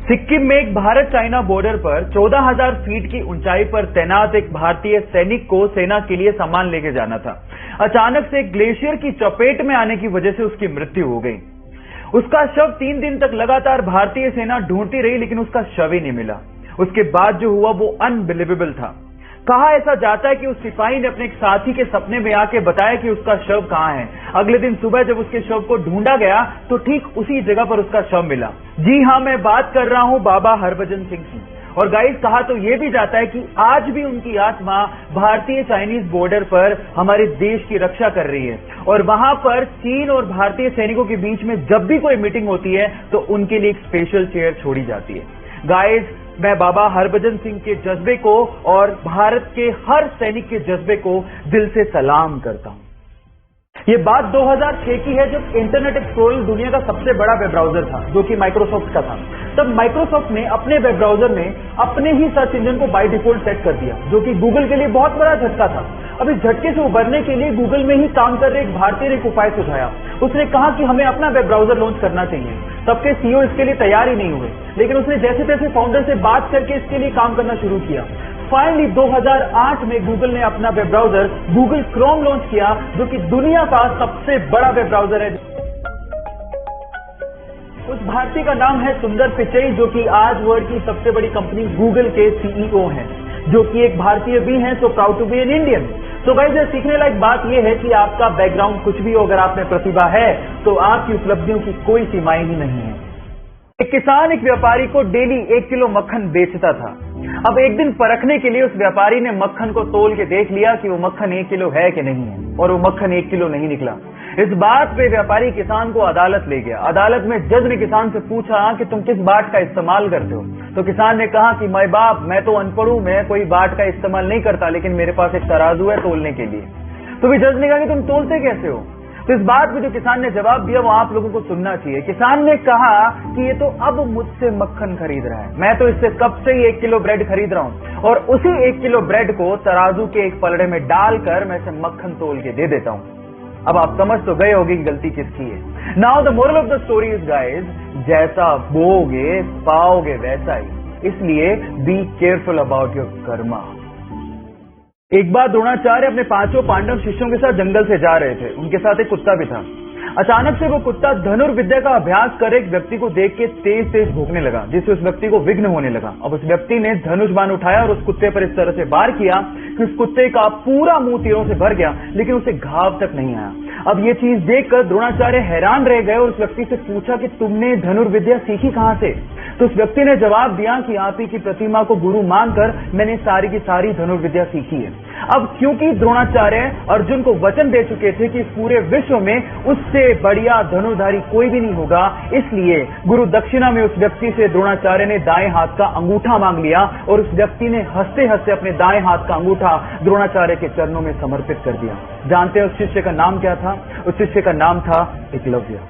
सिक्किम में एक Bharat China border पर 14,000 फीट की ऊंचाई पर तैनात एक भारतीय सैनिक को सेना के लिए सामान लेके जाना था। अचानक से एक ग्लेशियर की चपेट में आने की वजह से उसकी मृत्यु हो गई। उसका शव 3 दिन तक लगातार भारतीय सेना ढूंढती रही, लेकिन उसका शव ही नहीं मिला। उसके बाद जो हुआ वो अनबिलीवेबल था। कहा ऐसा जाता है कि उस सिपाही ने अपने एक साथी के सपने में आके बताया कि उसका शव कहां है। अगले दिन सुबह जब उसके शव को ढूंढा गया तो ठीक उसी जगह पर उसका शव मिला। जी हां, मैं बात कर रहा हूं बाबा हरभजन सिंह की। और गाइस, कहा तो यह भी जाता है कि आज भी उनकी आत्मा भारतीय चाइनीज बॉर्डर पर हमारे देश की रक्षा कर रही है। और वहां पर चीन और भारतीय सैनिकों के बीच में जब भी कोई मीटिंग होती है तो उनके लिए एक स्पेशल चेयर छोड़ी जाती है। गाइस, मैं बाबा हरभजन सिंह के जज्बे को और भारत के हर सैनिक के जज्बे को दिल से सलाम करता हूं। ये बात 2006 की है, जब इंटरनेट एक्सप्लोरर दुनिया का सबसे बड़ा वेब ब्राउजर था, जो कि माइक्रोसॉफ्ट का था। तब माइक्रोसॉफ्ट ने अपने वेब ब्राउजर में अपने ही सर्च इंजन को बाय डिफॉल्ट सेट कर दिया, जो कि गूगल के लिए बहुत बड़ा झटका था। अब इस झटके से उबरने के लिए गूगल में ही काम कर रहे एक भारतीय ने एक उपाय सुझाया। उसने कहा कि हमें अपना वेब ब्राउजर लॉन्च करना चाहिए। तब के सीईओ इसके लिए तैयार ही नहीं हुए, लेकिन उसने जैसे तैसे फाउंडर से बात करके इसके लिए काम करना शुरू किया। फाइनली 2008 में गूगल ने अपना web browser Google Chrome launch किया, जो कि दुनिया का सबसे बड़ा वेब ब्राउजर है। उस भारतीय का नाम है सुंदर पिचई, जो कि आज वर्ल्ड की सबसे बड़ी कंपनी गूगल के सीईओ हैं, जो कि एक भारतीय भी हैं। So proud to be an Indian. तो गाइस, सीखने लायक बात यह है कि आपका बैकग्राउंड कुछ भी हो, अगर आप में प्रतिभा है तो आपकी उपलब्धियों की कोई सीमाएं ही नहीं है। एक किसान एक व्यापारी को डेली 1 किलो मक्खन बेचता था। अब एक दिन परखने के लिए उस व्यापारी ने मक्खन को तोल के देख लिया कि वो मक्खन 1 किलो है कि नहीं है, और वो मक्खन 1 किलो नहीं निकला। इस बात पे व्यापारी किसान को अदालत ले गया। अदालत में जज ने किसान से पूछा कि तुम किस बाट का इस्तेमाल करते हो। तो किसान ने कहा कि मैं बाप, मैं तो अनपढ़ हूं, मैं कोई बाट का इस्तेमाल नहीं करता, लेकिन मेरे पास एक तराजू है तोलने के लिए। तो भी जज ने कहा कि तुम तोलते कैसे हो। तो इस बात में जो किसान ने जवाब दिया वो आप लोगों को सुनना चाहिए। किसान ने कहा कि ये तो अब मुझसे मक्खन खरीद रहा है, मैं तो इससे कब से ही 1 किलो ब्रेड खरीद रहा हूं, और उसी 1 किलो ब्रेड को तराजू के एक पलड़े में डालकर मैं इसे मक्खन तोल के दे देता हूं। अब आप समझ तो गए होंगे कि गलती किसकी है। Now the moral of the story is guys, जैसा बोओगे पाओगे वैसा ही, इसलिए be careful about your Karma. एक बार द्रोणाचार्य अपने 5 पांडव शिष्यों के साथ जंगल से जा रहे थे। उनके साथ एक कुत्ता भी था। अचानक से वो कुत्ता धनुर्विद्या का अभ्यास कर एक व्यक्ति को देख के तेज तेज भौंकने लगा, जिससे उस व्यक्ति को विघ्न होने लगा। अब उस व्यक्ति ने धनुष बाण उठाया और उस कुत्ते पर इस तरह से वार किया कि उस कुत्ते का पूरा मुंह तीरों से भर गया, लेकिन उसे घाव तक नहीं आया। अब ये चीज देखकर द्रोणाचार्य हैरान रह गए और उस व्यक्ति से पूछा कि तुमने धनुर्विद्या सीखी कहां से। तो उस व्यक्ति ने जवाब दिया कि आप ही की प्रतिमा को गुरु मानकर मैंने सारी की सारी धनुर्विद्या सीखी है। अब क्योंकि द्रोणाचार्य अर्जुन को वचन दे चुके थे कि इस पूरे विश्व में उससे बढ़िया धनुर्धारी कोई भी नहीं होगा, इसलिए गुरु दक्षिणा में उस व्यक्ति से द्रोणाचार्य ने दाएं हाथ का अंगूठा मांग लिया, और उस व्यक्ति ने हंसते हंसते अपने दाएं हाथ का अंगूठा द्रोणाचार्य के चरणों में समर्पित कर दिया। जानते हैं उस शिष्य का नाम क्या था? उस शिष्य का नाम था एकलव्य।